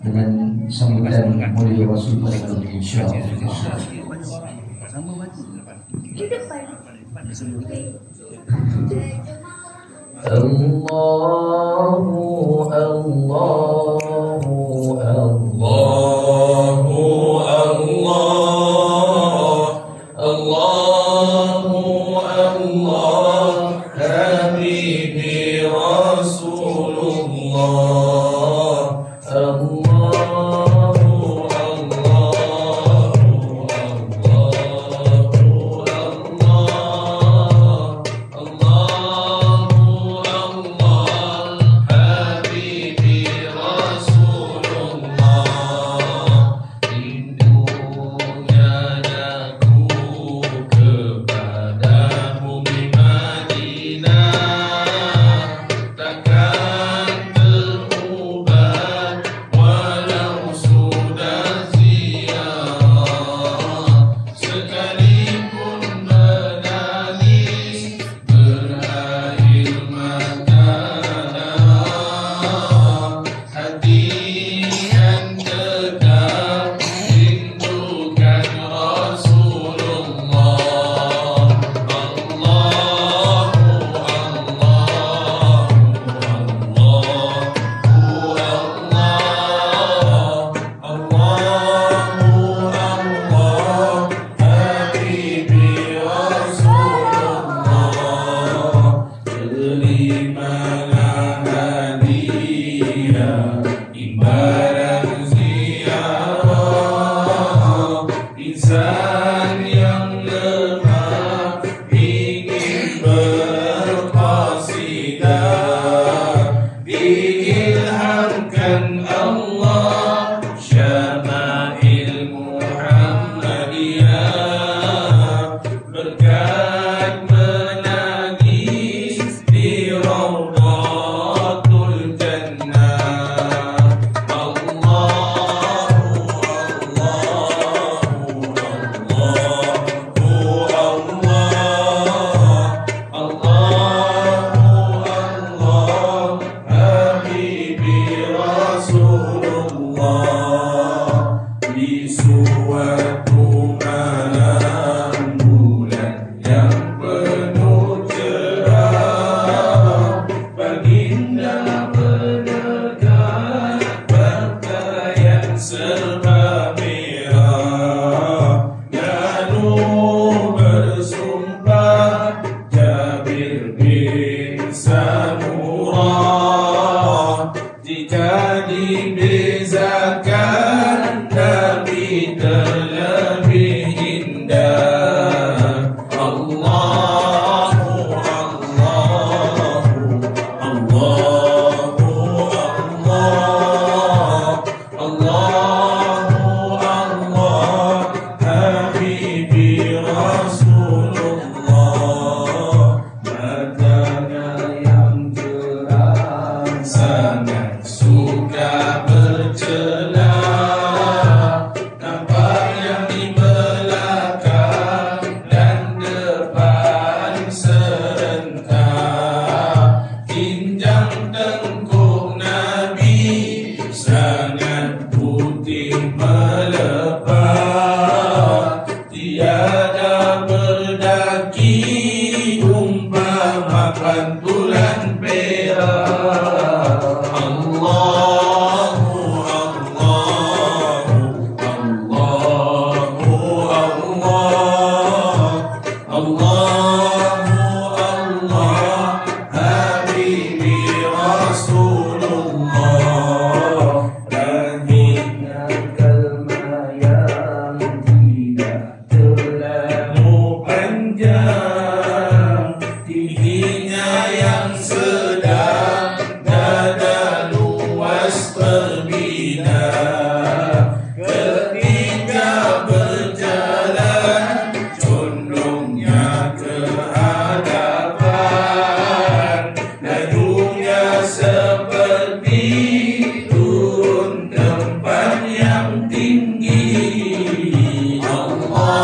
dengan sambutan mulia Rasulullah insya-Allah. Allahu Allahu Allahu Allahu Allah Habibi Rasulullah Allahu Allahu Allahu Allah Habibi Rasulullah lindungnya aku kepadamu di Madinah takkan terubah walau sudah ziarah sekalipun menangis berair mata hati yang tetap rindukan Rasulullah Habibi Rasulullah terimalah hadiah imbalan ziarah insan yang lemah ingin berqasidah diilhamkan Allah syama'il Muhammadiyah berkat menangis di Raudhatul Jannah Allahu Allah Habibi Rasulullah di suatu malam bulan yang penuh cerah baginda mendekat pakaian serba merah lalu bersumpah Jabir bin Samurah jika dibezakan Nabi terlebih indah Allahu Allah Habibi Rasulullah matanya yang cerah sangat suka bercela nampak yang di belakang dan depan serentak tinjang tengkuk Nabi sangat putih melepas tiada berdaki umpama pantulan perak Allahu Allah Habibi Rasulullah lahirnya kalma yang tidak terlalu panjang tingginya yang sedang dada luas terbina ketika berjalan condongnya ke hadapan lalunya seperti turun tempat yang tinggi Allah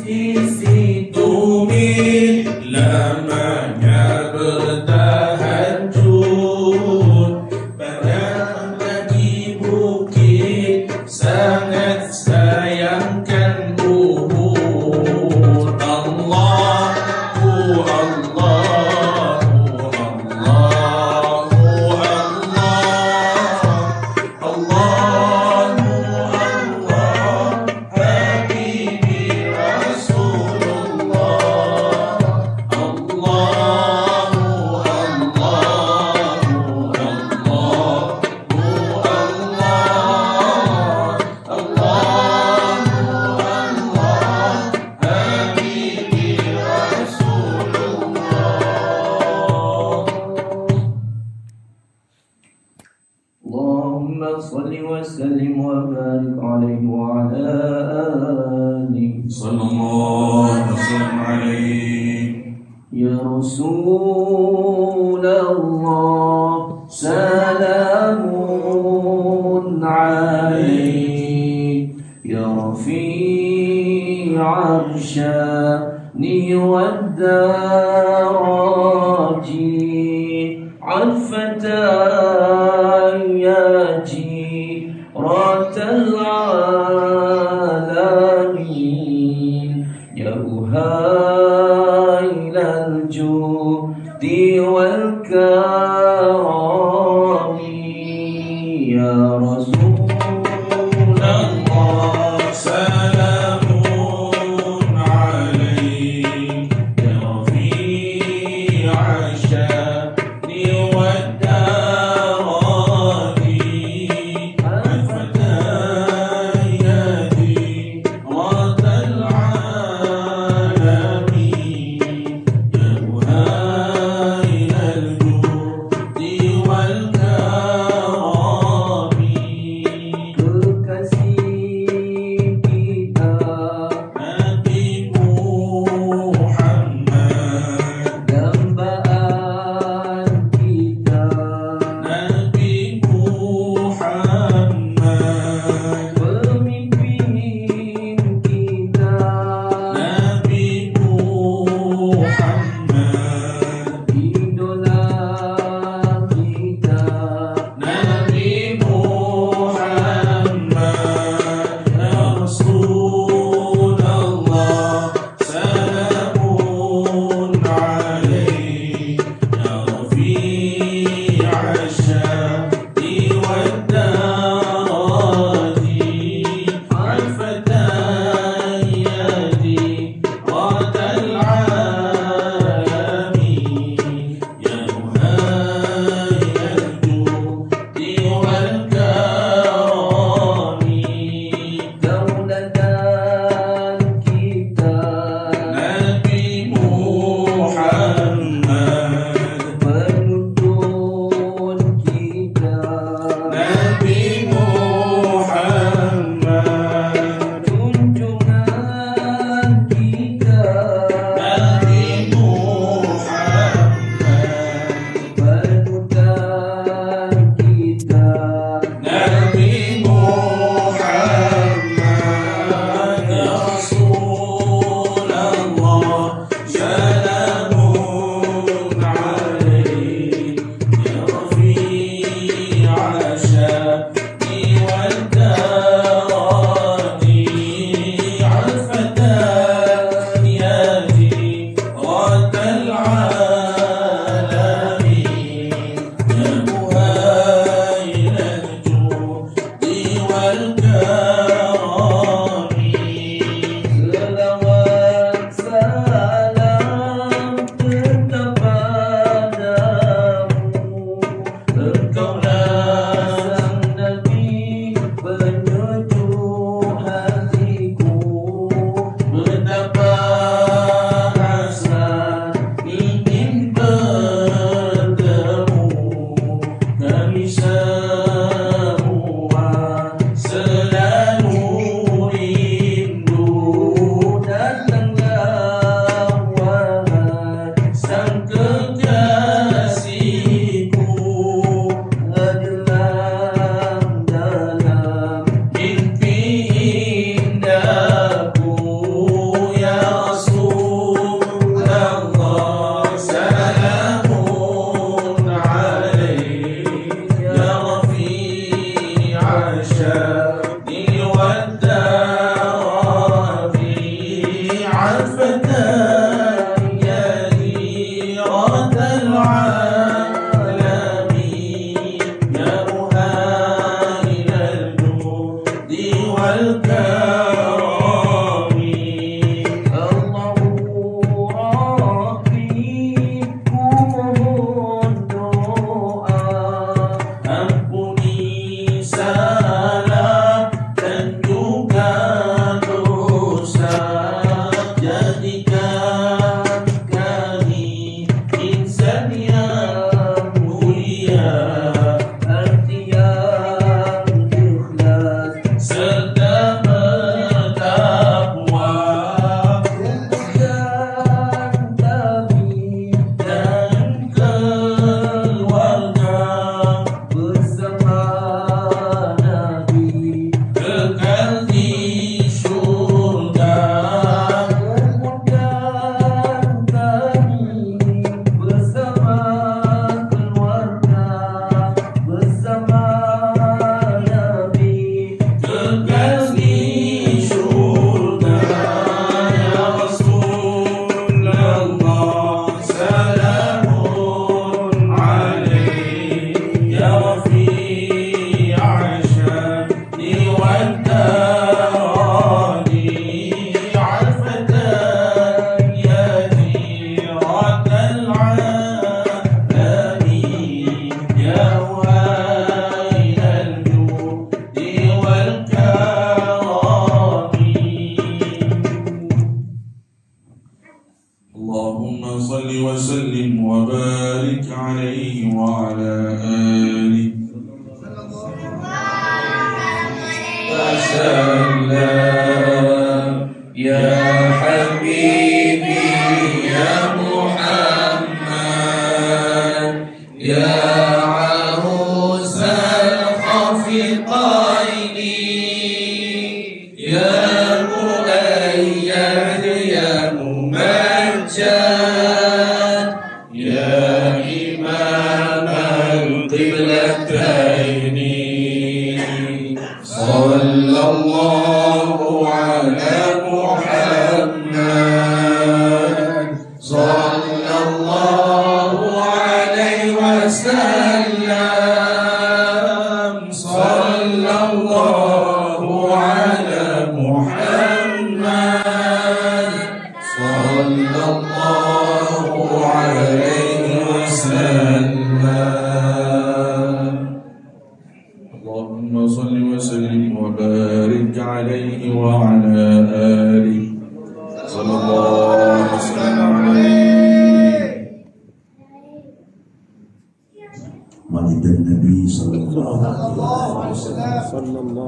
isi tumit lamanya bertahajud, berdatang di bukit sangat sayangkan Uhud. Allahu Allah, Allahu Allah, Allahu Allah, Habibi Rasulullah. Allahu Allah, Allahu Allah, Allahu Allah, Habibi Rasulullah. اللهم صل وسلم وبارك عليه وعلى آله صلى الله وسلم عليه. يا رسول الله سلام عليك، يا رفيع الشان والدرج، عفة يا جيرة العالمين، يا أهيل الجود والكرم، يا رسول الله سلام عليك، يا رفيع الشان والدرج، عفة يا جيرة العالمين، يا أهيل الجود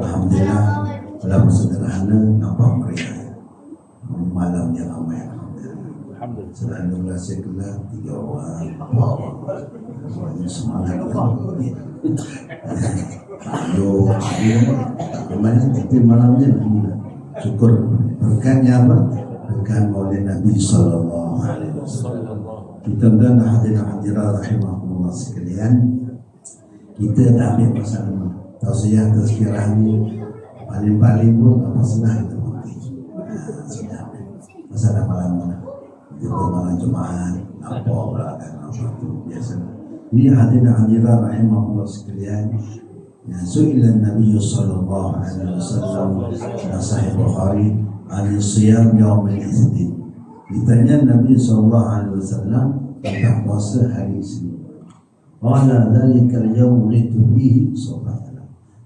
Alhamdulillah, dalam sederhana nampak mereka malam yang ramai. Alhamdulillah. Alhamdulillah sekelah 3 orang, 4 orang. Semangat kan? Gimana kita malamnya syukur berkatnya apa? Berkat oleh Nabi Sallallahu Alaihi Wasallam. Kita dan hadirin rahimahumullah sekalian, kita dah ambil masalah tausiah tazkirah ni paling-paling pun apa senang kita mati. Sudah masalah malam mana kita malam Jumaat apa pula kan apa tu biasa. Ini hadirin rahimahumullah sekalian, ya su'ilan Nabi sallallahu alaihi wasallam sahih Bukhari an siyam yaum al-itsnin. Ditanya Nabi sallallahu alaihi wasallam tentang puasa hari Isnin. Qala dzalika al-yawm wulidtu fihi sallallahu.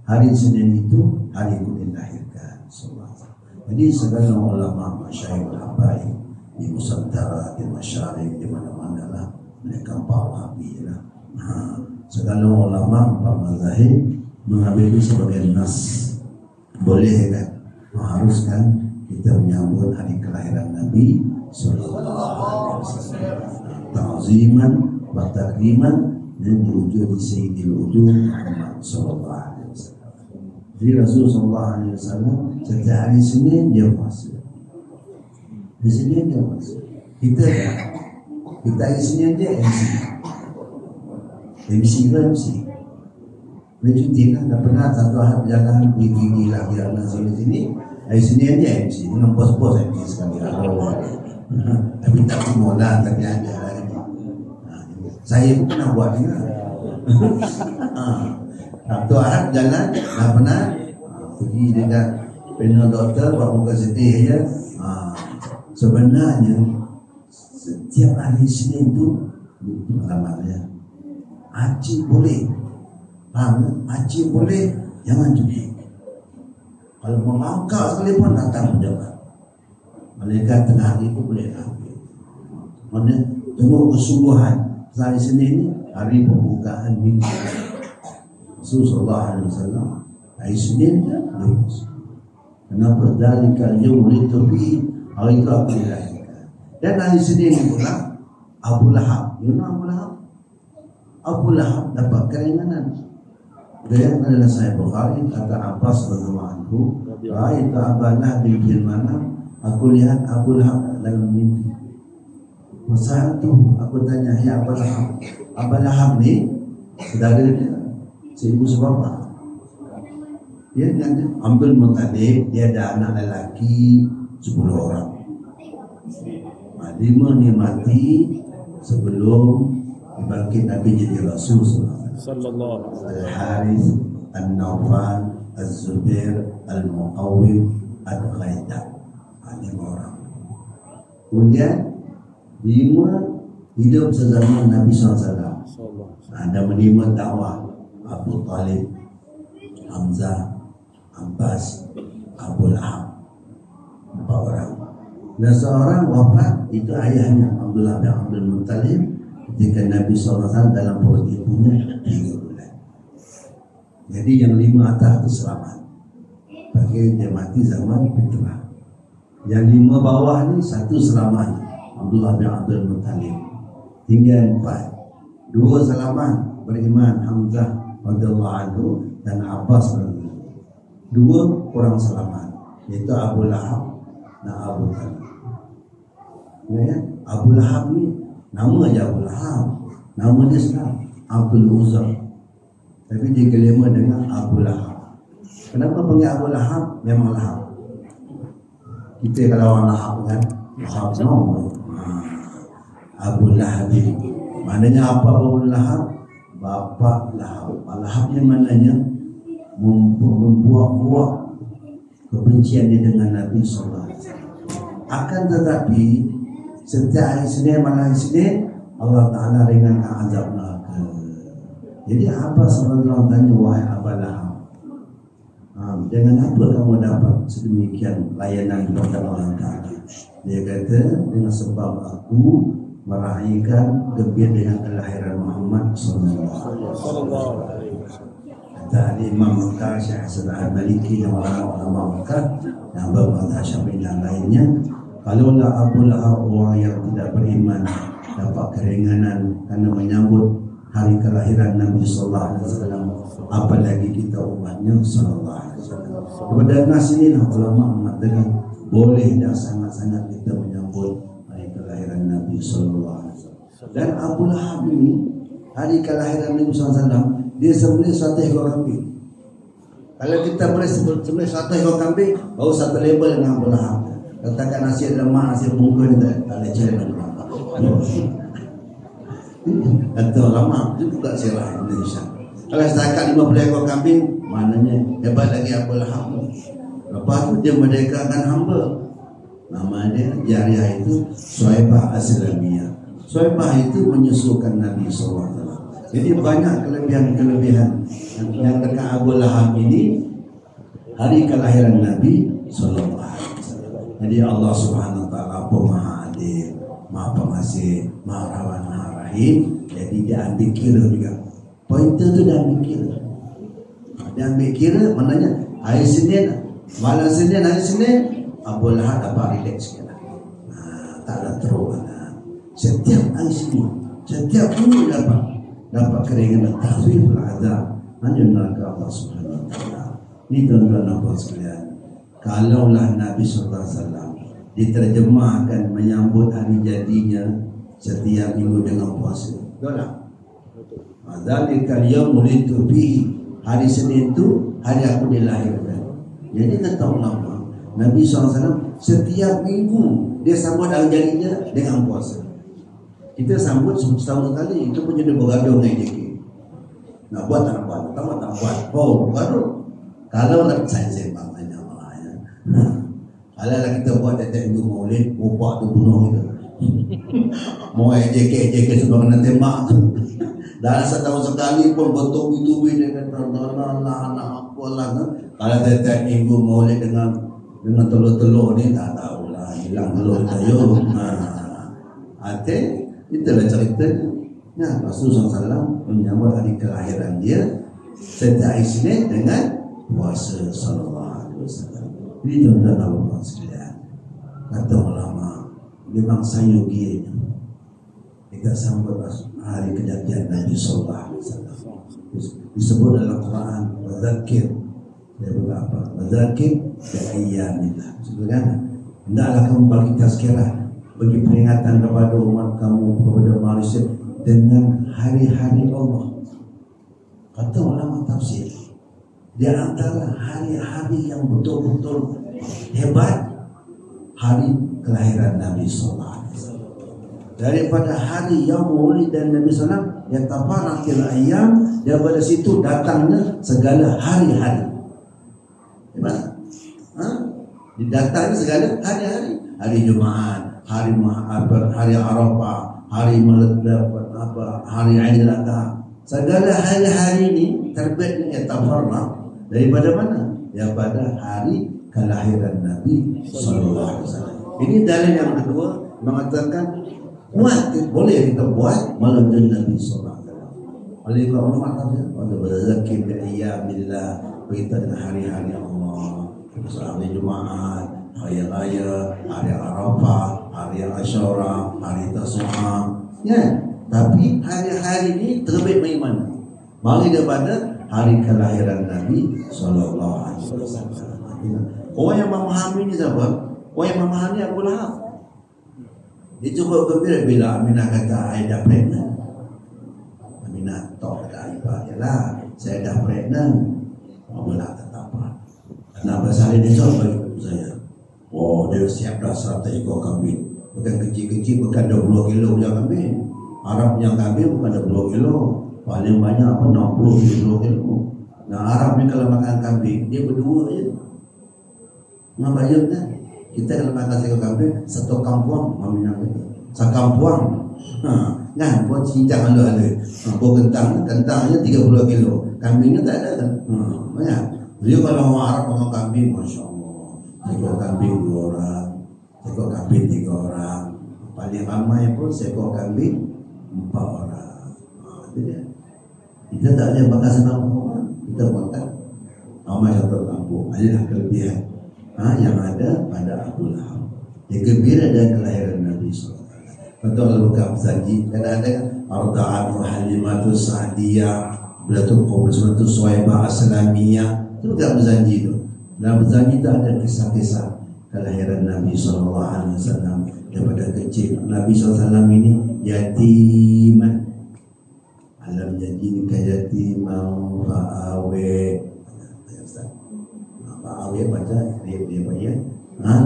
Hari Senin itu hari aku dilahirkan. Jadi segala ulama masyayikh al-habaib di Nusantara, di Masyarif, di mana-mana lah mereka Wahabi lah. Segala ulama empat mazhab mengambil itu sebagai nas. Boleh kan? Mengharuskan kita menyambut hari kelahiran Nabi sallallahu alaihi wasallam. Ta'ziman wa takriman dan diwujud di Sayyidil Wujud Muhammad sallallahu alaihi wasallam. Jadi Rasulullah sallallahu alaihi wasallam setiap hari Senin dia puasa. Hari Senin dia puasa. Kita hari Senin dia MC ke MC. Dia cuti kan, dah pernah satu hari berjalan pergi lah jalan sini-sini. Hari Senin dia MC dengan bos-bos MC sekali. Tapi tak semua lah, tapi ada lagi. Saya pun pernah buat juga. Sabtu Ahad jalan, dah pernah pergi dekat panel doktor, buat muka sedih je. Sebenarnya setiap hari Senin tu pengalaman dia. Haji boleh, faham? Haji boleh, jangan cuti. Kalau melangkah sekali pun datang pejabat. Malaikat tengah hari pun boleh ambil. Mana tengok kesungguhan hari Senin ni, hari pembukaan minggu. Rasulullah SAW hari Senin dia kenapa? Dalikal yawm litufi, hari itu aku dilahirkan. Dan hari Senin pula Abu Lahab, you know Abu Lahab? Abu Lahab dapat keringanan. Dia adalah Sahih Bukhari, kata Abbas radhiyallahu anhu, ra'aitu Abu Lahab bil manam, aku lihat Abu Lahab dalam mimpi. Masa tu aku tanya, ya Abu Lahab, Abu Lahab ni saudara dia, seibu sebapa. Dia dengan Abdul Muttalib, dia ada anak lelaki 10 orang. 5 ni mati sebelum dibangkit Nabi jadi Rasul sallallahu Al-Harith, An-Nawfal, Az-Zubair, Al-Muqawwim, Al-Ghaidah. 5 orang. Kemudian 5 hidup sezaman Nabi SAW. Ada menerima dakwah Abu Talib, Hamzah, Abbas, Abu Lahab. 4 orang. Dan seorang wafat, itu ayahnya Abdullah bin Abdul Muttalib, ketika Nabi SAW dalam perut ibunya 3 bulan. Jadi yang 5 atas itu selamat. Bagi dia mati zaman fitrah. Yang 5 bawah ni satu selamat, Abdullah bin Abdul Muttalib. Tinggal 4. 2 selamat beriman, Hamzah radhiyallahu anhu dan Abbas radhiyallahu. 2 kurang selamat, iaitu Abu Lahab dan Abu Talib. Ya, Abu Lahab ni nama je Abu Lahab, nama dia sekarang Abdul Uzza, tapi dia kelima dengan Abu Lahab. Kenapa panggil Abu Lahab? Memang Lahab. Kita kalau orang Lahab kan, Lahab no. Abu Lahab ini maknanya apa? Abu Lahab, bapa Lahab. Lahab ni maknanya membuat-buat kebencian dia dengan Nabi SAW. Akan tetapi setiap hari Senin, malam hari Senin, Allah Ta'ala ringankan azab neraka. Jadi Abbas radhiyallahu tanya, wahai Abu Lahab, dengan apa kamu dapat sedemikian layanan kepada Allah Ta'ala? Dia kata, dengan sebab aku meraihkan gembira dengan kelahiran Muhammad sallallahu alaihi wasallam. Kata Imam Mekah, Syekh Hasan Al-Maliki dan ulama-ulama Mekah yang berbangsa Syafi'i dan lainnya, kalaulah Abu Lahab orang yang tidak beriman dapat keringanan kerana menyambut hari kelahiran Nabi sallallahu alaihi wasallam, apalagi kita umatnya sallallahu alaihi wasallam. Kepada nas inilah ulama mengatakan boleh dan sangat-sangat kita menyambut hari kelahiran Nabi sallallahu alaihi wasallam. Dan Abu Lahab ini hari kelahiran Nabi sallallahu alaihi wasallam, dia sembelih 1 ekor kambing. Kalau kita boleh sembelih 1 ekor kambing, baru satu label dengan Abu Lahab. Katakan nasi lemak, nasi bungkus, tak leceh dengan Abu Lahab. Kata ulama itu bukan sirah Indonesia. Kalau setakat 50 ekor kambing, maknanya hebat lagi Abu Lahab. Lepas tu dia merdekakan hamba. Nama dia jariah itu Suhaibah Aslamiyah. Suhaibah itu menyusukan Nabi SAW. Jadi banyak kelebihan-kelebihan yang dekat Abu Lahab ini hari kelahiran Nabi SAW. Jadi Allah Subhanahu Wa Taala Maha Adil, Maha Pengasih, Maha Rahman, Maha Rahim. Jadi dia ambil kira juga. Pointer tu dia ambil kira. Dia ambil kira, maknanya hari Senin, malam Senin, hari Senin, Abu Lahab dapat relax sikit lah. Tak ada teruk lah. Setiap hari Senin, setiap minggu dapat keringanan tahwil azab hanya neraka Allah Subhanahu Wa Taala. Ini tuan-tuan dan puan sekalian, kalaulah Nabi SAW diterjemahkan menyambut hari jadinya setiap minggu dengan puasa, betul tak? Adzalikal yaumul litufihi, hari Senin itu hari aku dilahirkan. Jadi kata ulama, Nabi SAW setiap minggu dia sambut hari jadinya dengan puasa. Kita sambut setahun sekali. Itu pun jadi bergaduh dengan JK. Nak buat tak nak buat, tak buat. Oh, baru. Kalau nak saya sembang banyak malahnya. Kalau lah kita buat tiap minggu maulid, opak tu bunuh kita. Mau JK sebab kena tembak tu. Dalam setahun sekali pun bertubi-tubi dengan anak apa lah. Kalau tiap minggu maulid dengan telur-telur ni tak tahulah, hilang telur sayur. Artinya itulah cerita. Nah, Rasulullah SAW menyambut hari kelahiran dia setiap Isnin dengan puasa sallallahu alaihi wasallam. Ini tuan-tuan Allah sekalian, kata ulama memang sayuginya kita sambut hari kejadian Nabi sallallahu alaihi wasallam. Disebut dalam Quran, wadzakir, dia berapa? Wadzakir bi ayyamillah. Sebenarnya hendaklah kamu bagi tazkirah, bagi peringatan kepada umat kamu, kepada manusia dengan hari-hari Allah. Kata ulama tafsir, di antara hari-hari yang betul-betul hebat, hari kelahiran Nabi sallallahu alaihi wasallam. Daripada hari yang maulid dan Nabi sallallahu yang tabarakil ayyam, daripada situ datangnya segala hari-hari. Hebat. Didatangnya segala hari-hari. Hari Jumaat, hari Arafah, hari hari Aidil Adha. Segala hari-hari ini terbitnya tabarrak daripada mana? Daripada hari kelahiran Nabi sallallahu alaihi wasallam. Ini dalil yang kedua mengatakan kuat boleh kita buat malam Nabi sallallahu alaihi wasallam. Oleh kalau ulama kata ada berzakir bi ayyamillah, berita dengan hari-hari Allah, hari Jumaat, hari Raya, hari Arafah, hari Asyura, hari Tasu'a. Ya, tapi hari-hari ini terbit dari mana? Mari daripada hari kelahiran Nabi sallallahu alaihi wasallam. Orang yang memahami ini siapa? Orang yang memahami Abu Lahab. Dia cukup gembira bila Aminah kata I dah pregnant. Aminah tak kata Aibah lah, saya dah pregnant. Abu Lahab kata apa? Kenapa saya dijawab bagi saya? Oh, dia siap dah 100 ekor kambing. Bukan kecil-kecil, bukan 20 kilo punya kambing. Arab yang kambing bukan 20 kilo. Paling banyak apa 60 kilo. Nah, Arab ni kalau makan kambing, dia berdua je. Nah, bayar kan? Kita kalau makan seekor kambing, satu kampung, Aminah kata. Sekampuang. Kan, buat cincang alu-alu. Buat kentangnya 30 kilo. Kambingnya tak ada kan? Banyak. Jadi kalau orang Arab makan kambing, Masya Allah. Seekor kambing 2 orang. Seekor kambing 3 orang. Paling ramai pun seekor kambing 4 orang. Jadi kita tak boleh makan senang orang. Kita makan ramai satu kampung. Adalah kelebihan yang ada pada Abu Lahab. Dia gembira dengan kelahiran Nabi SAW. Contoh kalau bukan berjanji, kadang-kadang Arda'at wa Halimatul Sa'diyah, Belatul Qubul Suwaibah Aslamiyah, itu bukan berjanji tu. Dalam berjanji itu ada kisah-kisah kelahiran Nabi SAW. Daripada kecil Nabi SAW ini yatiman, alam jadi kayatiman fa'awe. Fa'awe baca dia bayar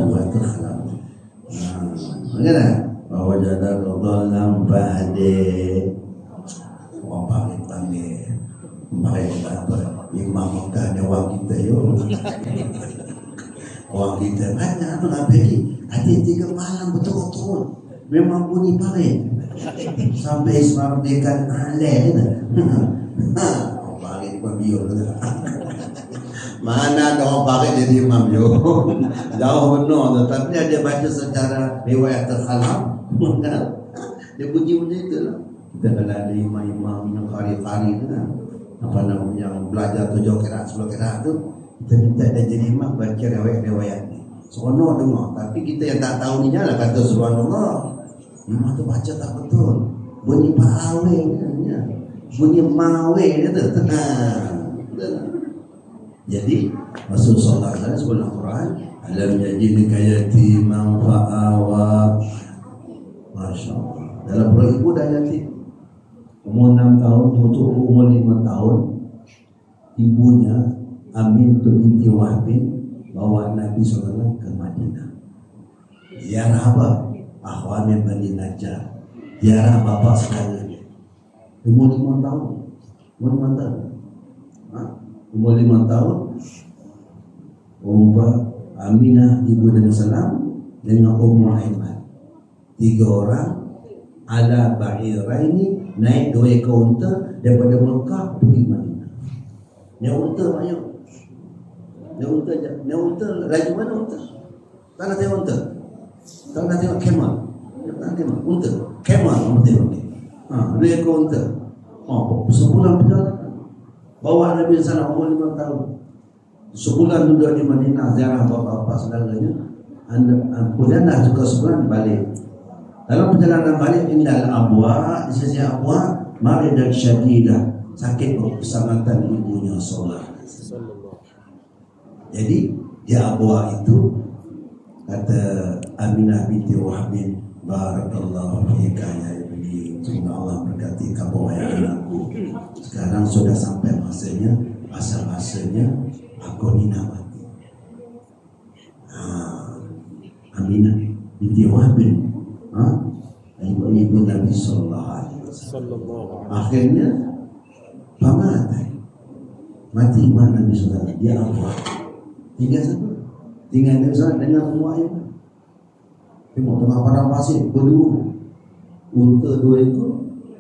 buat terhalang. Bagaimana? Bahwa jadar dalam bahade orang panggil apa imam Mekah ni orang kita yo. Orang kita banyak tu nak pergi. Ada 3 malam betul-betul memang bunyi parit sampai semerdeka aleh tu. Orang parit pun biar tu. Mana ada orang parit jadi imam yo. Jauh benar tu, tapi dia baca secara riwayat terhalang. Dia bunyi-bunyi itu lah. Kita kalau ada imam-imam yang kari-kari tu kan, apa namanya, yang belajar 7 qiraat 10 qiraat tu, kita minta dia jadi imam baca riwayat-riwayat ni. Seronok dengar, tapi kita yang tak tahu ni lah kata subhanallah. Imam tu baca tak betul. Bunyi pa'awe kan, bunyi mawe dia tu. Jadi Rasulullah SAW sebut Al-Quran, alam yajidka yatiman fa'awa. Masya Allah. Dalam perut ibu dah yatim, umur 6 tahun, tutup umur 5 tahun, ibunya Amin binti Wahbin bawa Nabi SAW ke Madinah. Ziarah apa? Akhwan Bani Najjar. Ziarah bapa saudara dia. Umur 5 tahun. Umur 5 tahun. Umur 5 tahun. Umar Aminah ibu Nabi SAW dengan Ummu Aiman. 3 orang ala ba'iraini, naik 2 ekor unta daripada Mekah pergi Madinah. Naik unta banyak. Naik unta laju mana unta? Tak nak tengok unta. Tak nak tengok camel. Tak nak tengok unta. Camel kamu tengok ni. 2 ekor unta. Sebulan perjalanan. Bawa Nabi SAW umur 5 tahun. Sebulan duduk di Madinah ziarah bapa-bapa saudaranya. Kemudian dah cukup sebulan balik. Dalam perjalanan balik indal abwa, di sisi abwa maridah syadidah, sakit berkesamatan ibunya Salah. Jadi di abwa itu kata Aminah binti Wahbin, barakallahu fika ya ibni, semoga Allah berkati kamu ya anakku. Sekarang sudah sampai masanya, asal-asalnya aku ni nak mati. Aminah binti Wahbin, ibu Nabi Sallallahu Alaihi Wasallam. Akhirnya mati iman Nabi Sallallahu. Dia apa? Tinggal siapa? Tinggal Nabi Sallallahu dengan Ummu Aiman. Tengok tengah padang pasir berdua. Unta 2 ekor,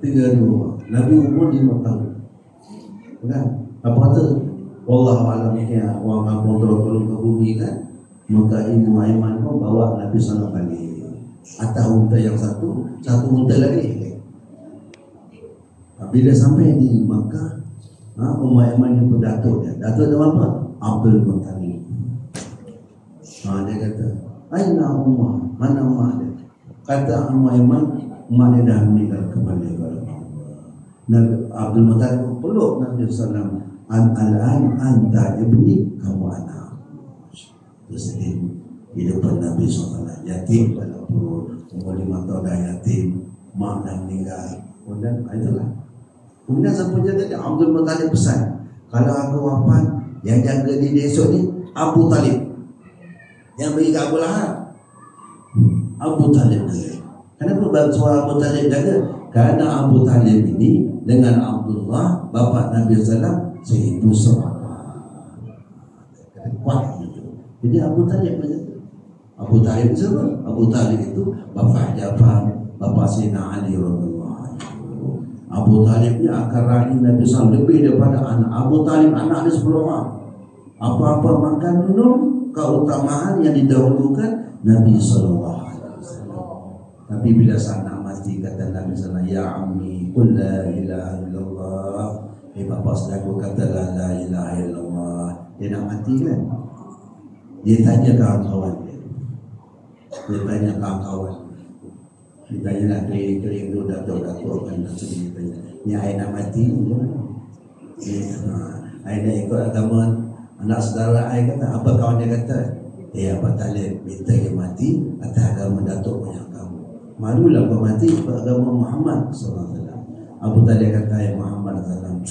3 orang. Nabi umur 5 tahun. Kan? Apa kata? Wallahu a'lam ya, wa kamu turun ke bumi kan? Maka Ummu Aiman pun bawa Nabi Sallallahu balik. Atas unta yang satu unta lagi. Bila sampai di Makkah, Ummu Aiman jumpa datuk dia. Datuk nama apa? Abdul Muttalib. Dia kata, aina Ummah? Mana Ummah dia? Kata Ummu Aiman, Ummah dia dah meninggal kembali kepada Allah. Nabi Abdul Muttalib peluk Nabi SAW. Al-an anta ibni, kamu anak. Terus hidupan Nabi SAW yatim walaupun umur 5 tahun dah yatim, mak dah meninggal. Kemudian itulah. Kemudian sampai jadi Abdul Muttalib pesan, kalau aku wafat, yang jaga dia esok ni Abu Talib. Yang bagi ke Abu Lahab, Abu Talib jaga. Kenapa suara Abu Talib jaga? Karena Abu Talib ini dengan Abdullah bapa Nabi SAW seibu sahabat. Kuat gitu. Jadi Abu Talib berkata, Abu Talib siapa? Abu Talib itu bapa Ja'far, bapa Sayyidina Ali radhiyallahu anhu. Abu Talib ni akan raih Nabi SAW lebih daripada anak. Abu Talib anak dia 10 orang. Apa-apa makan minum, keutamaan yang didahulukan Nabi SAW. Tapi bila saat nak mati kata Nabi SAW, ya ammi qul la ilaha illallah. Bapa saudaraku kata la ilaha illallah. Dia nak mati kan? Dia tanya kawan-kawan dia. Dia tanya kawan-kawan. Dia tanya lah kering-kering tu, datuk-datuk kan sendiri tanya. Ni ayah nak mati ni. Ayah nak ikut agama anak saudara ayah kata. Apa kawan dia kata? Abang Talib minta dia mati atas agama datuk punya agama. Malulah kau mati ikut agama Muhammad SAW. Abu Talib kata ya Muhammad SAW.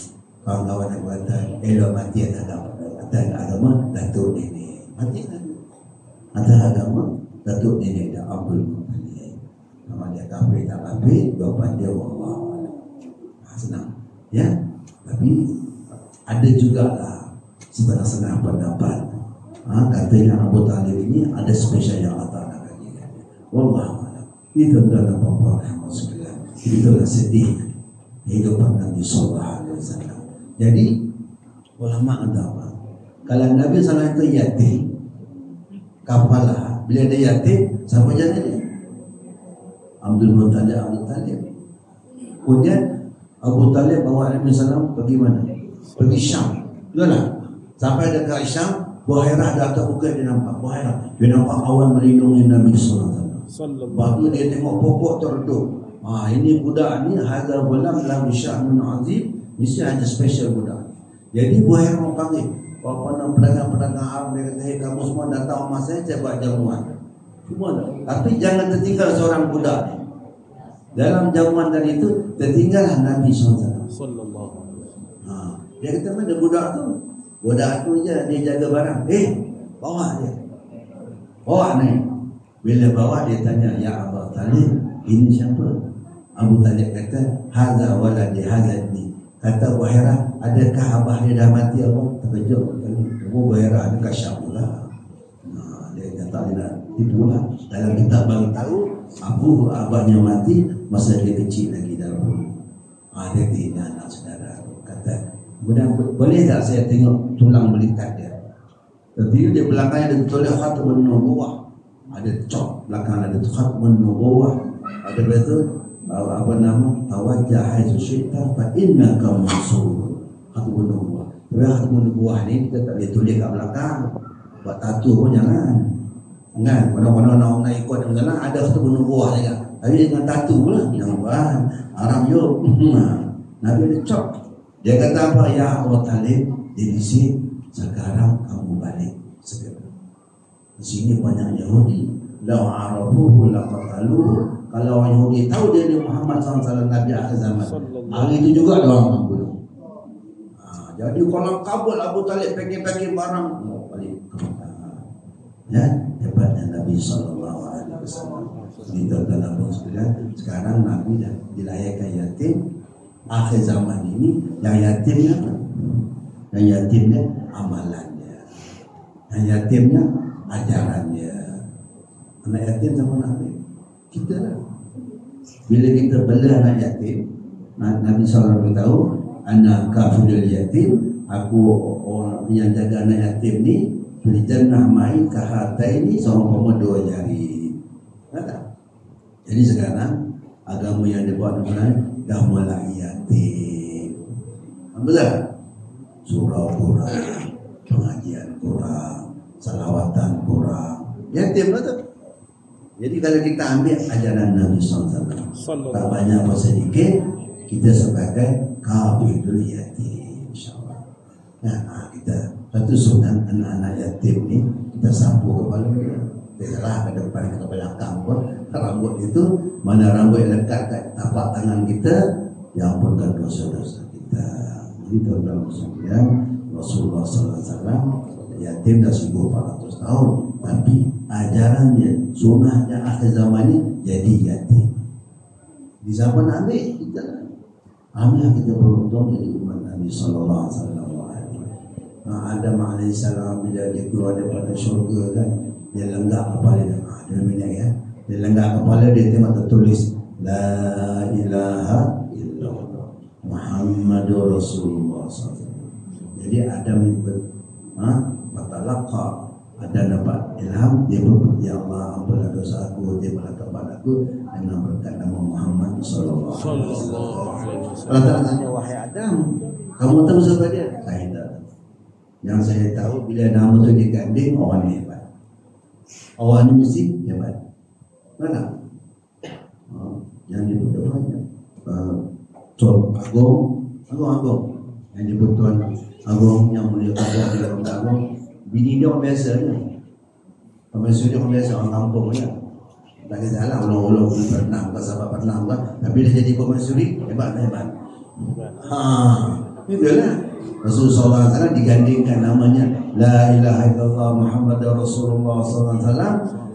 Kawan-kawan yang kata elok mati atas agama datuk ini. Mati kan? Atas agama datuk nenek dah Abdul Muttalib. Nama dia kafir tak kafir, jawapan dia Allah. Senang, ya. Tapi ada jugalah setengah-setengah pendapat. Katanya Abu Talib ini ada spesial yang Allah Taala kajikan. Wallahu a'lam. Itu adalah apa-apa yang sekalian. Itulah sedih kehidupan Nabi Sallallahu Alaihi Wasallam. Jadi ulama ada apa? Kalau Nabi SAW itu yatim, kafalah. Bila dia yatim, siapa jadi dia? Abdul Talib. Kemudian Abu Talib bawa Nabi SAW pergi mana? Pergi Syam. Itulah. Sampai dekat Syam, Buhairah dah tak buka, dia nampak Buhairah. Dia nampak awan melindungi Nabi SAW. Lepas tu dia tengok pokok terredup. Ini budak ni hadza ghulam lahu sya'nun azim. Mesti ada special budak. Jadi Buhairah mau panggil pedagang-pedagang Arab, dia kata, kamu semua datang rumah saya buat jamuan. Semua dah. Tapi jangan tertinggal seorang budak ni. Dalam jamuan tadi itu tertinggallah Nabi SAW. Dia kata, mana budak tu? Budak tu je dia jaga barang. Bawa dia. Bawa naik. Bila bawa dia tanya, ya Abu Talib, ini siapa? Abu Talib kata, hadza waladi hadzani. Kata Abu Hurairah, adakah abah dia dah mati apa? Terkejut kali. Abu Hurairah ni kasyaf pula. Dia kata dia nak tipu lah. Dalam kitab bagi tahu abahnya mati masa dia kecil lagi dalam perut. Dia tanya anak saudara. Kata, boleh tak saya tengok tulang belikat dia? Tadi dia belakangnya ada tulis khatmun nubuwah. Ada cok belakang ada khatmun nubuwah. Ada betul apa nama? Tawajjah haitsu syi'ta fa innaka mansur. Khatmun nubuwah. Tapi khatmun nubuwah ni kita tak boleh tulis kat belakang. Buat tattoo pun jangan. Kan? Mana-mana orang nak ikut dalam jalan ada khatmun nubuwah juga. Tapi dengan tattoo pula jangan buat. Haram yuk. Nabi ada cok. Dia kata apa? Ya Abu Talib, dia bisik, sekarang kamu balik segera. Di sini banyak Yahudi. Lau arafuhu laqataluhu. Kalau orang Yahudi tahu dia ni Muhammad SAW Nabi akhir zaman, hari itu juga dia orang bunuh. Jadi kalau kabul Abu Talib pakai barang, balik ke Mekah. Ya, hebatnya Nabi SAW. Kita dalam sekalian, sekarang Nabi dah dilahirkan yatim. Akhir zaman ini yang yatimnya apa? Yang yatimnya amalannya, yang yatimnya ajarannya. Anak yatim sama Nabi kita lah. Bila kita bela anak yatim, Nabi SAW beritahu, anak kafirul yatim, aku orang yang jaga anak yatim ni fil jannah ma'i kahataini, sama-sama 2 jari. Ada. Jadi sekarang agama yang dibuat dengan dah mulai yatim. Betul? Surau kurang, pengajian kurang, salawatan kurang, yatim betul. Jadi kalau kita ambil ajaran Nabi SAW, tak banyak apa sedikit, kita sebagai kafirul yatim, insyaAllah. Nah, kita satu sunnah anak-anak yatim ni kita sapu kepala dia. Dia serah ke depan ke belakang pun. Rambut itu, mana rambut yang lekat kat tapak tangan kita, yang ampunkan dosa-dosa kita. Jadi tuan-tuan sekalian, Rasulullah SAW yatim dah 1400 tahun, tapi ajarannya, sunnahnya akhir zaman ni jadi yatim. Di zaman Nabi kita ambil kita beruntung jadi umat Nabi SAW. Adam alaihissalam bila dia keluar daripada syurga kan, dia lenggak kepala dia. Dia minyak ya. Dia lenggak kepala dia, tengok tertulis La ilaha illallah Muhammadur Rasulullah SAW. Jadi Adam patalaqa, ada dapat ilham, dia berkata, ya Allah ampunlah dosa aku, dia kepada aku dengan berkat nama Muhammad sallallahu alaihi wasallam. Allah tanya, wahai Adam, kamu tahu siapa dia? Saya tak. Yang saya tahu bila nama tu diganding, orang ni hebat. Orang ni mesti hebat. Mana? Yang dibutuhkan Tuan Agung yang dibutuhkan Agung yang mulia Agung. Bini dia orang biasa je. Pemasuh dia orang biasa, orang kampung je. Tak kisahlah ulang-ulang berenang ke sahabat berenang ke. Tapi dia jadi pemasuri, hebat. Itulah Rasulullah SAW digandingkan namanya La ilaha illallah Muhammad Rasulullah SAW.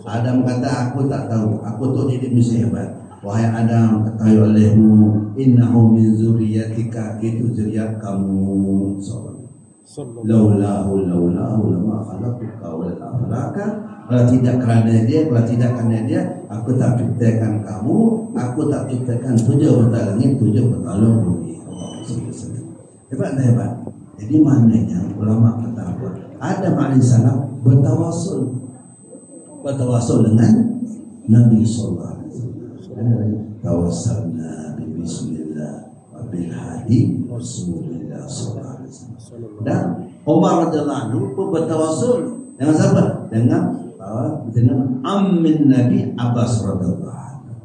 Adam kata aku tak tahu, aku tu jadi mesti hebat. Wahai Adam, ketahui olehmu, innahu min zuriyatika, itu zuriat kamu. Laulahu lama khalaqtuka wal aflaka. Kalau tidak kerana dia, aku tak ciptakan kamu, aku tak ciptakan 7 bentang langit, 7 bentang bumi. Hebat. Jadi maknanya ulama kata apa? Adam alaihissalam bertawasul dengan Nabi sallallahu alaihi wasallam. Tawassalna bi bismillah wa bil hadi Rasulillah sallallahu alaihi wasallam. Dan Umar radhiyallahu anhu pun bertawasul dengan siapa? Dengan ammin Nabi Abbas radhiyallahu anhu.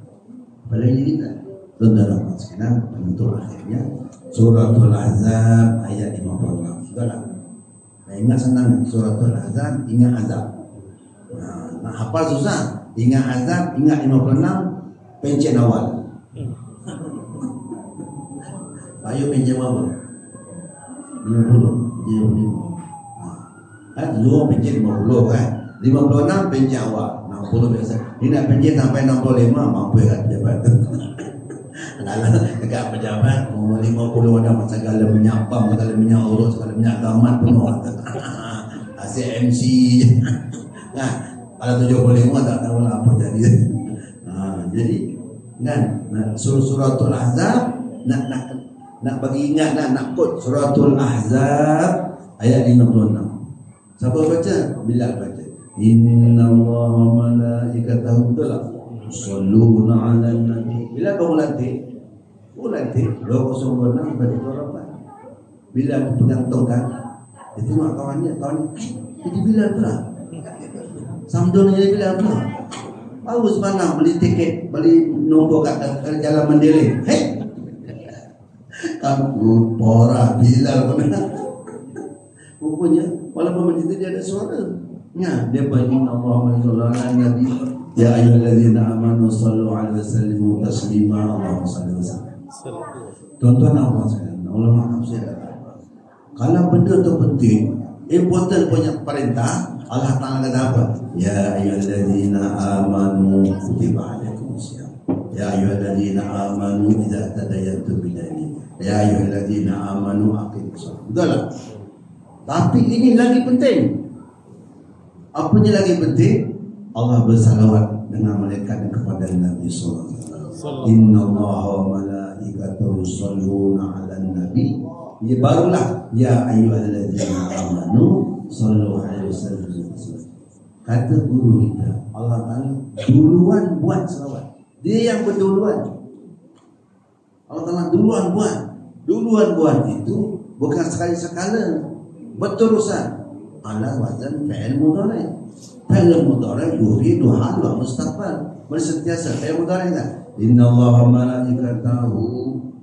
Apalagi kita saudara sekalian, penentu akhirnya Suratul Ahzab ayat 56. Sudahlah. Ingat senang Suratul Ahzab, ingat azab. Nak hafal susah. Ingat azab, ingat 56, pencet awal. Ayo pencet apa? 50. Kan Zuhur pencet 50 kan. 56 pencet awal, 60 biasa. Ini nak pencet sampai 65 mampu kan pejabat. Kalau dekat pejabat 50 ada segala minyak pam, segala minyak urut, segala minyak gamat penuh. ACMC. Nah, kalau 75 tak tahu lah apa jadi. Jadi kan suratul Ahzab nak bagi ingat nak quote suratul Ahzab ayat 56. Siapa baca? Bilal baca. Innallaha wa malaikatahu yusholluna 'alan nabi. Bila kau latih 206 pada Quran. Bila pegang tongkat, dia tengok kawannya, jadi Bilal pula. Samdon jadi Bilal pula. Baru semalam beli tiket, beli nombor kat jalan Mandiri. Hei, kamu pora Bilal pun. Rupanya walaupun macam itu dia ada suara. Ya, dia bagi Allah sallallahu alaihi nabi. Ya ayyuhallazina amanu sallu alaihi wasallimu taslima. Allahumma salli wa sallim. Tuan-tuan apa sekalian, ulama tafsir kata, kalau benda tu penting, important punya perintah, Allah Taala kata apa? Ya ayyuhallazina amanu kutiba alaikumus syiyam. Ya ayyuhallazina amanu idza tadayantum bidaini. Ya ayyuhallazina amanu aqimus shalah. Betul tak? Tapi ini lagi penting. Apanya lagi penting? Allah bersalawat dengan malaikat kepada Nabi sallallahu alaihi wasallam. Innallaha wa malaikatahu yusholluna 'alan nabi. Ya barulah ya ayyuhallazina amanu sallu alaihi wasallam. Kata guru kita, Allah Taala duluan buat salawat. Dia yang berduluan. Allah Taala duluan buat itu bukan sekali-sekala, berterusan. Ala wazan fi'il mudhari'. Fi'il mudhari' yufidu hal wa mustaqbal. Bersentiasa fi'il mudhari' kan. Innallaha wa malaikatahu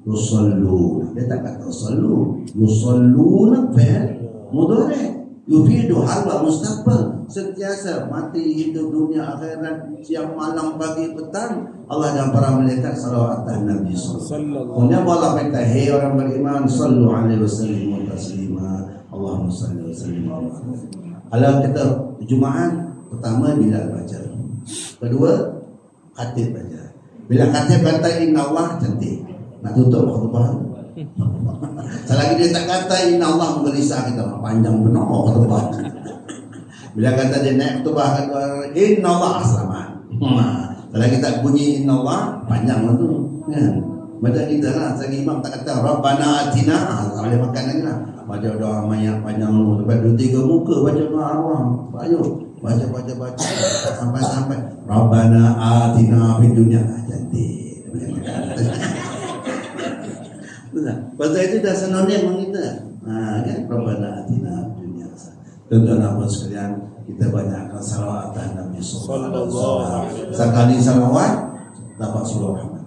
yusholluna. Dia tak kata yusallu. Yusholluna fi'il mudhari'. Yufidu hal wa mustaqbal. Sentiasa mati hidup dunia akhirat, siang malam pagi petang, Allah dan para malaikat salawat atas Nabi sallallahu alaihi wasallam. Kemudian Allah kata, "Hei orang beriman, sallu alaihi wasallam taslima." Allahumma salli wa sallim. Kalau kita Jumaat pertama Bilal baca. Kedua khatib baca. Bila khatib kata inna Allah cantik. Nak tutup khutbah. Selagi dia tak kata inna Allah menggelisah kita, panjang benar khutbah. Bila kata dia naik khutbah kata inna Allah selamat. Selagi tak bunyi inna Allah panjang tu. Kan? Macam kita lah, selagi imam tak kata Rabbana atina, tak boleh makan lagi lah. Baca doa mayat panjang lu, lepas 2-3 muka baca doa arwah. Ayo baca sampai Rabbana atina fid dunya. Cantik. Betul. Pasal itu dah sinonim dengan kita. Kan Rabbana atina fid dunya. Tuan-tuan apa sekalian, kita banyakkan salawat atas Nabi sallallahu alaihi wasallam. Sekali salawat dapat surah rahmat.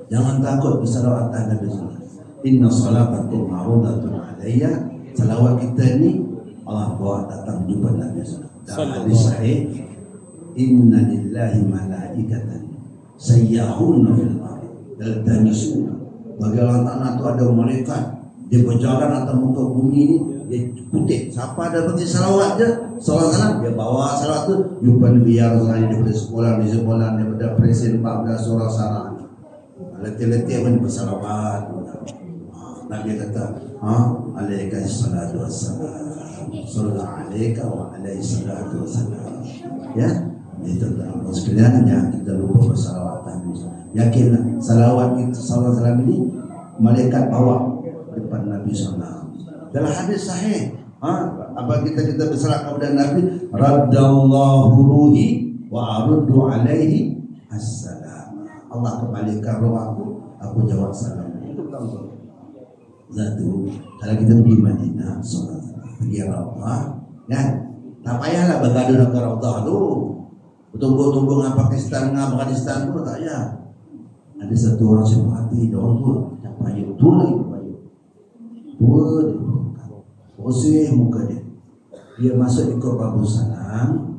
Jangan takut bersalawat atas Nabi sallallahu alaihi wasallam. Inna salatakum ma'rudatun alayya. Salawat kita ni Allah bawa datang jumpa Nabi sallallahu alaihi wasallam. Dalam hadis sahih, inna lillahi malaikatan sayyahuna fil ardi yaltamisuna. Bagi Allah Ta'ala tu ada malaikat, dia berjalan atas muka bumi ni, dia kutip. Siapa ada bagi salawat je, salawat dia bawa salawat tu jumpa Nabi ya Rasulullah daripada sekolah daripada presiden 14 surah sarah. Letih-letih pun bersalawat. Nabi kata, alaika salatu wassalam. Sallallahu alaika wa alaihi salatu wassalam. Ya, itu dalam sekalian yang kita lupa bersalawat. Yakinlah salawat itu sallallahu alaihi ini malaikat bawa depan Nabi sallallahu. Dalam hadis sahih, apa kita bersalawat kepada Nabi, raddallahu ruhi wa aruddu alaihi assalam. Allah kembalikan roh aku jawab salam. Itu betul. Satu, kalau kita pergi Madinah, pergi Raudhah, kan? Tak payahlah bergaduh dengan Raudhah tu. Tumbuk-tumbuk dengan Pakistan, dengan Afghanistan tu tak payah. Ada satu orang simpati, dia orang tua, yang payah, tua lagi payah. Tua dia, posih muka dia. Dia masuk ikut Babu Salam,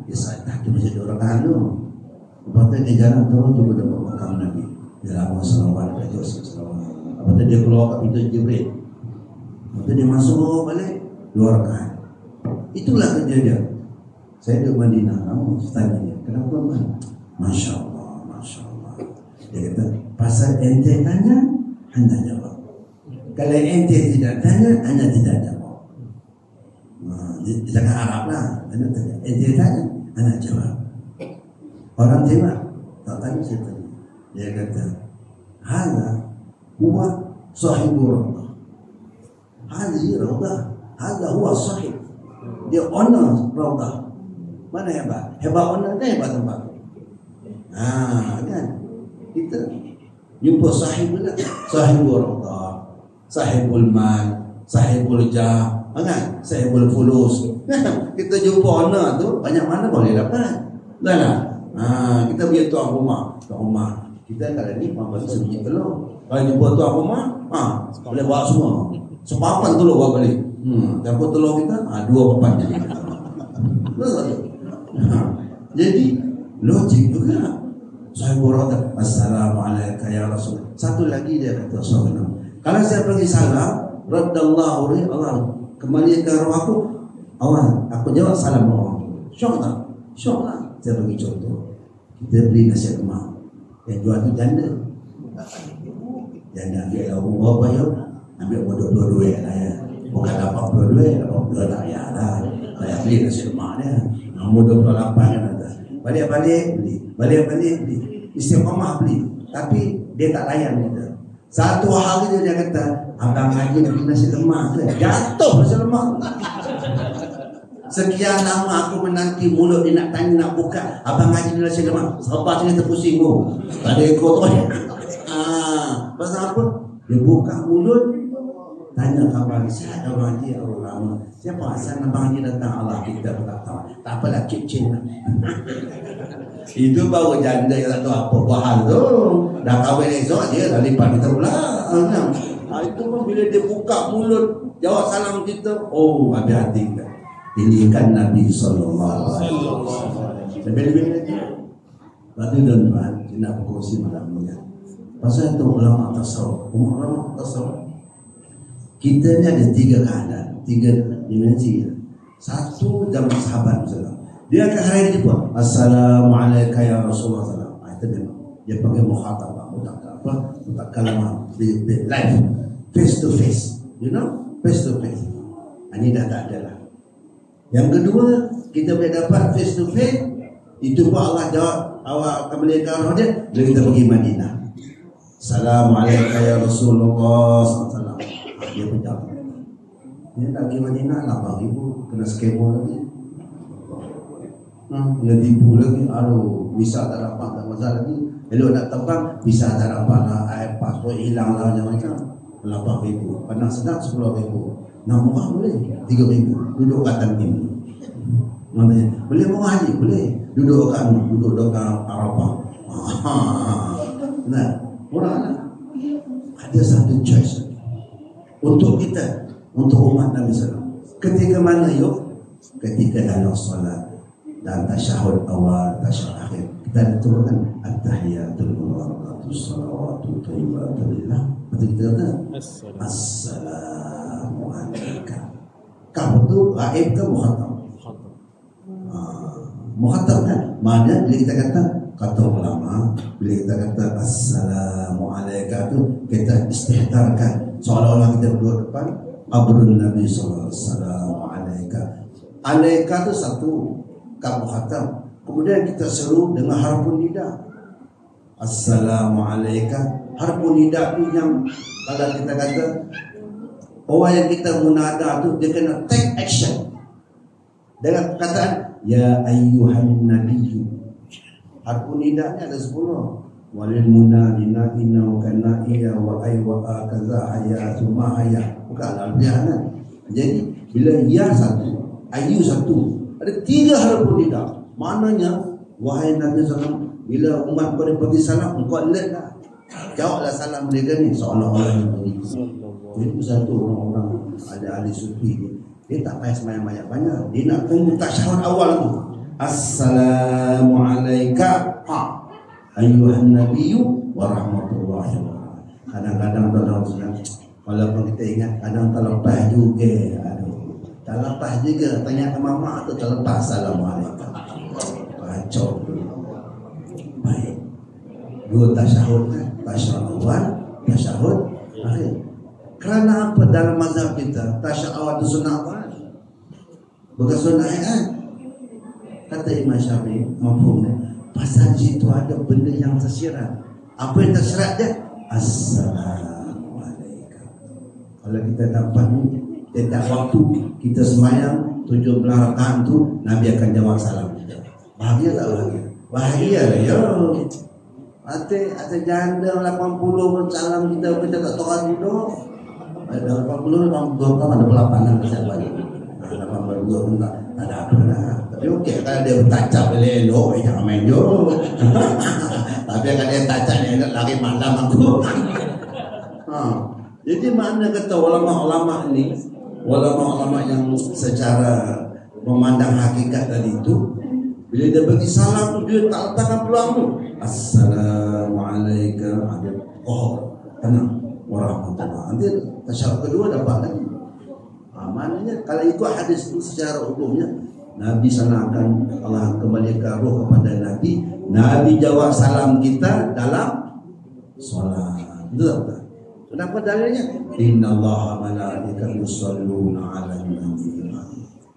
dia sadar dia masih ada orang tahan tu. Lepas tu dia jalan terus, dia berdapat makam Nabi. Dia lama salawat, dia salawat. Lepas tu dia keluar kat pintu Jibril. Lepas tu dia masuk balik. 2 rakaat. Itulah kejadian. Saya di Madinah, kamu tanya dia, kenapa man? Masya Allah, Masya Allah. Dia kata, pasal ente tanya, anda jawab. Kalau ente tidak tanya, anda tidak jawab. Dia cakap Arab lah. Anda tanya, ente tanya, anda jawab. Orang tembak, tak tanya, saya tanya. Dia kata, hada huwa sahibu Raudah. Hadi Raudah, hada huwa sahib. Dia honor Raudah. Mana hebat? Hebat honor kan hebat tempat. Kan? Kita jumpa sahib pula. Sahibul Raudah, sahibul mal, sahibul jah, kan? Sahibul fulus. Kita jumpa honor tu, banyak mana boleh dapat. Dah lah. Kita pergi tuan rumah. Kita kalau ni mampu sebiji telur. Kalau jumpa tuan rumah, boleh bawa semua. Sepapan telur bawa balik. Dapur telur kita, 2 papan jadi. Jadi logik juga. Saya berkata, Assalamualaikum ya Rasul. Satu lagi dia kata, kalau saya pergi salam, Raddallahu ri Allah, kembalikan roh aku, Allah, aku jawab salam roh. Syok tak? Syok lah. Saya bagi contoh. Kita beli nasi lemak. Yang jual tu janda. Janda ambil lagu berapa ya? Ambil bodoh duit lah ya. Bukan 80 duit, 80 tak payah lah. Saya beli nasi lemak dia. Nombor 28 kan ada. Balik-balik beli. Balik-balik beli. Istiqamah beli. Tapi dia tak layan kita. Satu hari dia kata, abang Haji nak beli nasi lemak tu. Jatuh nasi lemak. Sekian lama aku menanti mulut dia nak tanya, nak buka. Abang Haji beli nasi lemak. Sabar sini terpusing tu. Tak ada ekor tu. Pasal apa? Dia buka mulut, tanya khabar, sihat Abang Haji orang lama. Siapa asal Abang Haji datang? Allah kita tak tahu. Tak apalah, kicin lah. Itu baru janda yang tak tahu apa bahal tu. Dah kahwin esok dia dah lipat kita pula. Itu pun bila dia buka mulut, jawab salam kita, oh hati-hati kita. Ini kan Nabi SAW. Lebih-lebih lagi. Lepas tu tuan-tuan, saya nak berkongsi malam ni. Pasal itu ulama tasawuf. Ulama tasawuf, kita ni ada 3 keadaan, 3 dimensi. Satu zaman sahabat misalnya, dia akan hari jumpa, Assalamualaikum ya Rasulullah SAW. Itu dia pakai mukhatabah, mutak kalamah, live, face to face, face to face. Ini dah tak ada lah. Yang kedua, kita boleh dapat face to face. Itu pun Allah jawab, awak akan belikan roh dia bila kita pergi Madinah. Assalamualaikum ya Rasulullah SAW. Dia pun jawab. Dia nak pergi Madinah 8,000, kena skema lagi. Kena tipu lagi. Aduh, visa tak dapat, tak masalah lagi. Elok nak terbang, visa tak dapat lah, pasport hilang lah macam-macam. 8,000, pandang sedap 10,000. Nak murah boleh, 3,000. Duduk kat tankim. Maknanya, boleh murah haji? Boleh. Duduk kat Arafah. Nah, murah lah. Ada satu choice untuk kita, untuk umat Nabi SAW. Ketika mana yuk? Ketika dalam solat dan tasyahud awal, tasyahud akhir, kita turunkan at-tahiyatul mubarakatus salawatu thayyibatul lillah. Betul kita kata Assalamualaikum. Kamu tu gaib ke mukhatab? Mukhatab kan? Maknanya bila kita kata ulama, bila kita kata Assalamualaikum tu, kita istihdarkan seolah-olah kita berdua depan Abrul Nabi SAW. Assalamualaikum. Alaikum tu satu, kamu khatam. Kemudian kita seru dengan harfun nida. Assalamualaikum. Harfun nida ni yang kalau kita kata orang yang kita munada tu, dia kena take action dengan perkataan ya ayyuhan nabiyyu. Harfun nida ni ada 10. Walil munadina inna kana iya wa ay wa kaza hayatu ma haya. Bukan albiah kan. Jadi bila ya satu, ayu satu, ada 3 harfun nida. Maknanya wahai Nabi SAW, bila umat kau pergi salam, kau alert lah. Jawablah salam mereka ni seolah-olah yang begitu. Jadi satu orang-orang ada ahli sufi ni, dia tak payah semayang banyak. Dia nak tunggu tasyahud awal tu. Assalamualaikum ayyuhan nabiyyu wa rahmatullahi wa barakatuh. Kadang-kadang tuan-tuan, walaupun kita ingat kadang terlepas juga. Aduh, Tak lepas juga. Tanya ke mama tu tak lepas. Assalamualaikum. Kacau. Baik. 2 tasyahud kan? Tasyahud awal, tasyahud akhir. Kerana apa dalam mazhab kita tasyahud awal itu sunnah awal? Bukan sunnah akhir. Kata Imam Syafi'i, mafhumnya, pasal situ ada benda yang tersirat. Apa yang tersirat dia? Assalamualaikum. Kalau kita dapat ni, setiap waktu kita semayang 17 rakaat tu, Nabi akan jawab salam kita. Bahagia tak bahagia? Bahagia lah ya. Ada janda 80 salam kita tak tahu dulu. Ada 80 ada 8 pasal balik. 82 pun tak ada apa dah. Tapi okey kalau dia bertacap elok jangan main jo. Tapi kalau dia tacap elok lari malam aku. Jadi makna kata ulama-ulama ni, ulama-ulama yang secara memandang hakikat tadi itu, bila dia bagi salam tu dia tak letakkan peluang tu. Assalamualaikum. Oh, tenang. Warahmatullahi. Nanti tasyahud kedua dapat lagi. Maknanya kalau ikut hadis itu secara umumnya, Nabi sanarkan Allah kembalikan roh kepada Nabi. Nabi jawab salam kita dalam solat. Betul tak? Kenapa dalilnya? Innallaha malaikatahu yusholluna 'alan nabi.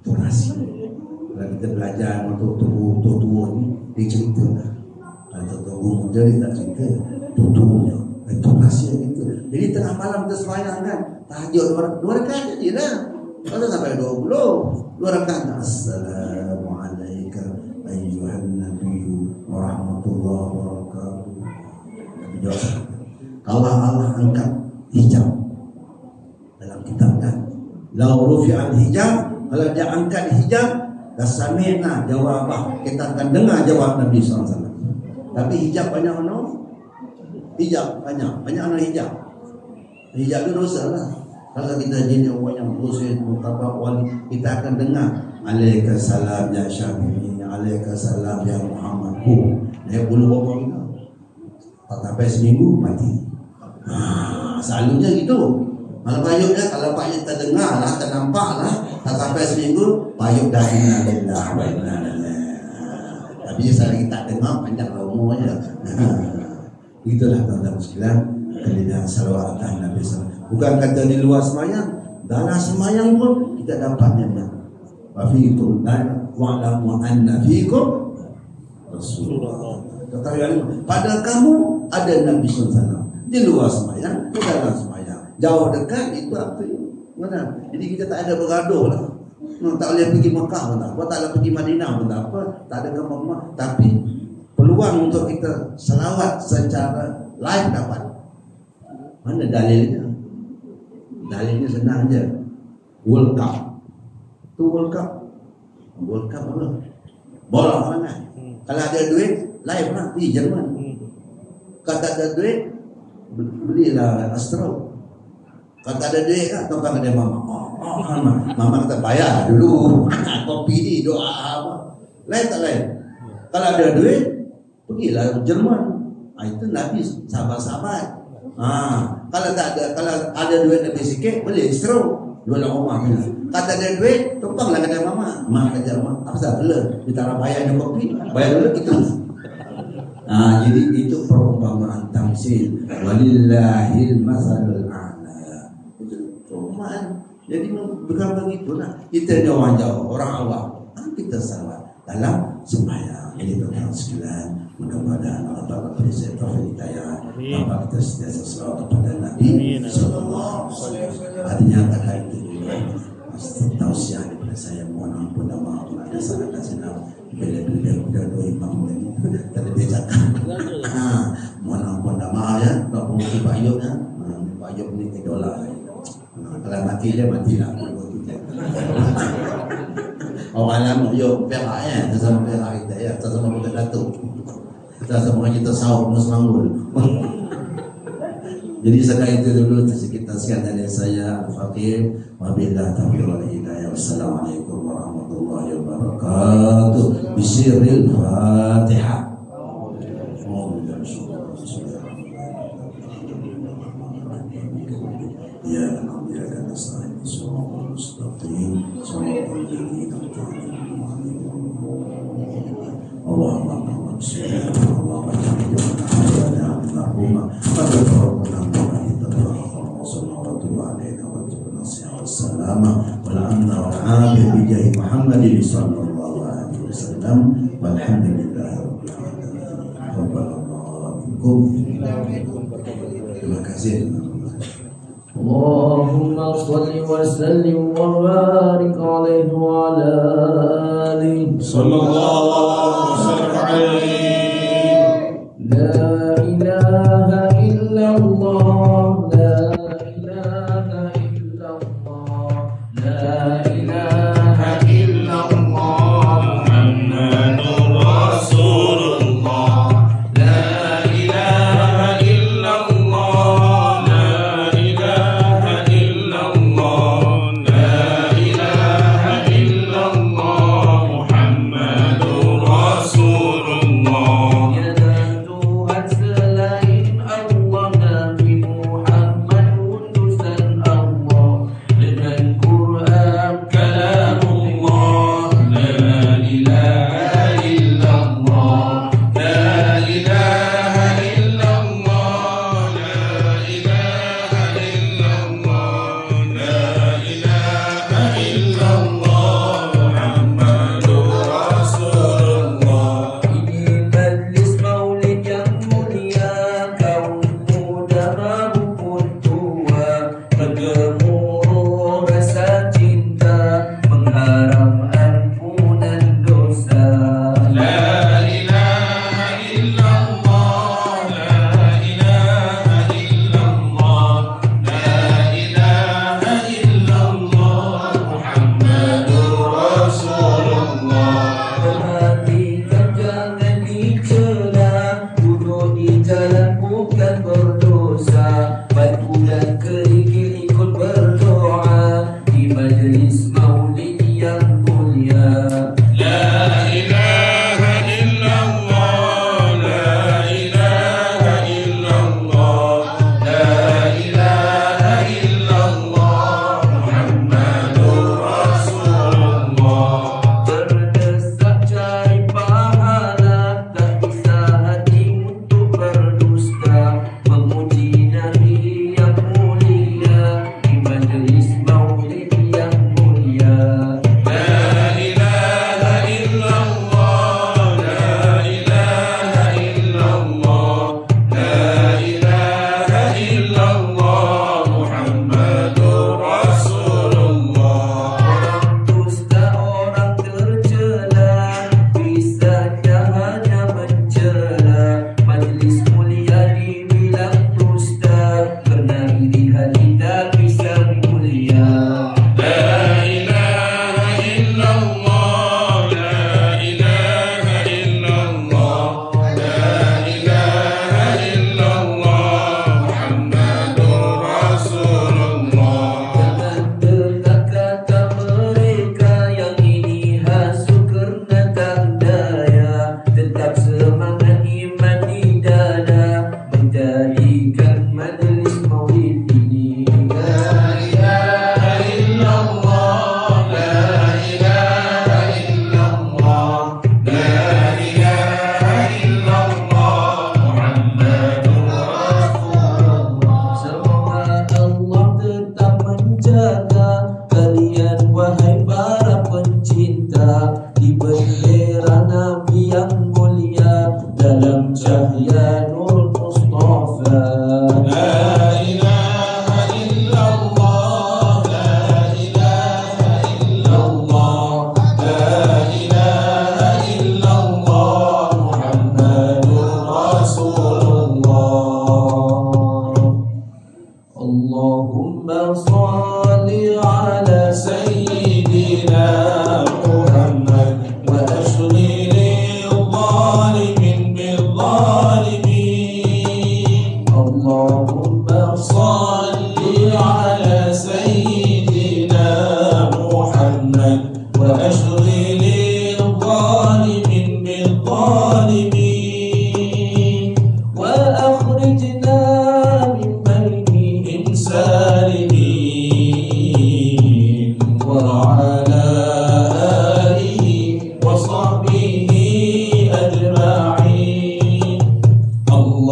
Itu rahsia. Kalau kita belajar untuk tua ni, dia cerita lah. Kalau tua muda dia tak cerita tua-tuanya. Itu rahsia kita. Jadi tengah malam kita sembahyang kan, tahajud 2 rakaat je lah. Kalau sampai 20, 2 rakaat. Assalamualaikum ayyuhan nabiyyu wa rahmatullahi wa barakatuh. Nabi jawab, kalau Allah angkat hijab dalam kitab kan, lau rufi'al hijab, kalau dia angkat hijab, dasami'na jawabah, kita akan dengar jawab Nabi SAW. Tapi hijab banyak mana? Hijab banyak mana hijab? Hijab itu dosa lah. Kalau kita jadi orang yang berusaha mutabak wali, kita akan dengar alaikasalam ya Syafi'i, alaikasalam ya Muhammad. Dia bulu orang kita tak sampai seminggu mati. Selalunya gitu. Kalau payuknya, kalau payuk terdengar lah, ternampak lah, tak sampai seminggu payuk dah innalillah wa inna ilaihi. Tapi selagi tak dengar panjang umurnya. Itulah tuan-tuan sekalian, kelebihan salawat atas Nabi SAW. Bukan kata di luar semayang, dalam semayang pun kita dapatnya. Wa fiikum wa'lamu anna fiikum Rasulullah. Pada kamu ada Nabi SAW. Di luar semayang, di dalam semayang. Jauh dekat itu apa itu? Mana? Jadi kita tak ada bergaduh lah. Tak boleh pergi Mekah pun tak apa, tak boleh pergi Madinah pun tak apa, tak ada kemampuan. Tapi peluang untuk kita selawat secara live dapat. Mana dalilnya? Dalilnya senang je. World Cup. Tu World Cup. World Cup apa? Bola mana? Kalau ada duit, live lah di Jerman. Kalau tak ada duit, belilah Astro. Kalau tak ada duit kan, tumpang ada mama. Mama kata bayar dulu. Kopi ni doa apa? Lain tak lain. Kalau ada duit, pergilah Jerman. Itu Nabi sahabat-sahabat. Kalau tak ada, kalau ada duit lebih sikit, boleh Astro. Dua rumah ni. Kalau tak ada duit, tumpanglah kata mama. Mak kata mama, apa sahaja bela? Kita nak bayar dia kopi, bayar dulu kita. Jadi itu perumpamaan tamsil. Walillahil masalul a'la. Itu perumpamaan. Jadi bukan begitulah. Kita ni orang jauh, orang awam. Kita salah dalam sembahyang. Jadi tuan-tuan sekalian, mudah-mudahan Allah Taala beri taufik hidayah. Bapak kita sentiasa selawat kepada Nabi sallallahu alaihi wasallam. Artinya kata itu juga tausiah daripada saya, mohon ampun dan maaf ada salah silap. Bila udah dua imam lagi tadi dia cakap mohon ampun dan maaf ya kalau mungkin payuk ya payuk ni $3 kalau mati dia matilah. Orang lama yuk perak ya, sama perak kita ya, sama bukan datuk, kita sama kita sahur musmanggul. Jadi sekali itu dulu sekitar sekian dari saya Al-Fatih. Wabillahi taufiq wal hidayah. Wassalamualaikum warahmatullahi wabarakatuh. Bisiril Fatihah. Muhammadin sallallahu alaihi wasallam walhamdulillahi rabbil alamin. Terima kasih. Allahumma salli wa sallim wa barik alaihi wa ala alihi sallallahu alaihi. La ilaha illallah, la ilaha illallah, la ilaha illallah, Muhammadur Rasulullah. La ilaha illallah, la ilaha illallah, la ilaha illallah, Muhammadur Rasulullah.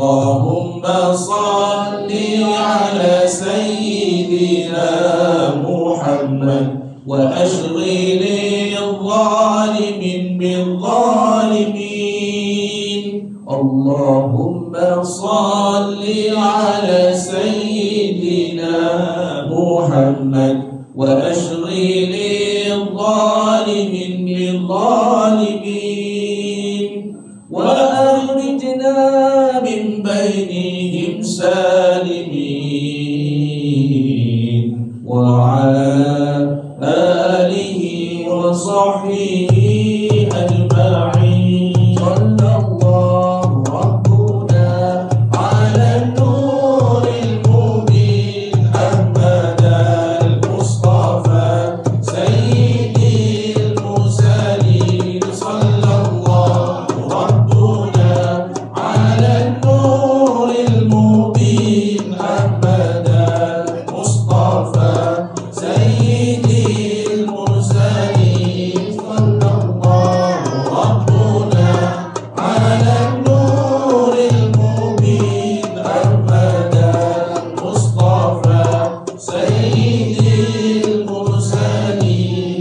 اللهم صل على سيدنا محمد وأشغل الظالمين بالظالمين. اللهم صل على سيدنا محمد وأشغل الظالمين بالظالمين، وأخرجنا من بينهم سالمين، وعلى آله وصحبه أجمعين. صلى الله ربنا على النور المبين أحمد المصطفى سيد المرسلين. صلى الله ربنا على النور المبين أحمد المصطفى سيد المرسلين. صلى الله ربنا على النور المبين أحمد المصطفى سيد المرسلين،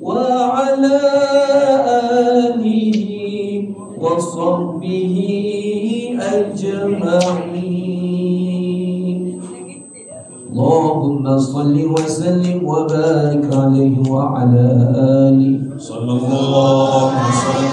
وعلى آله وصحبه أجمعين. اللهم صل وسلم وبارك عليه وعلى آله. صلى الله عليه وسلم.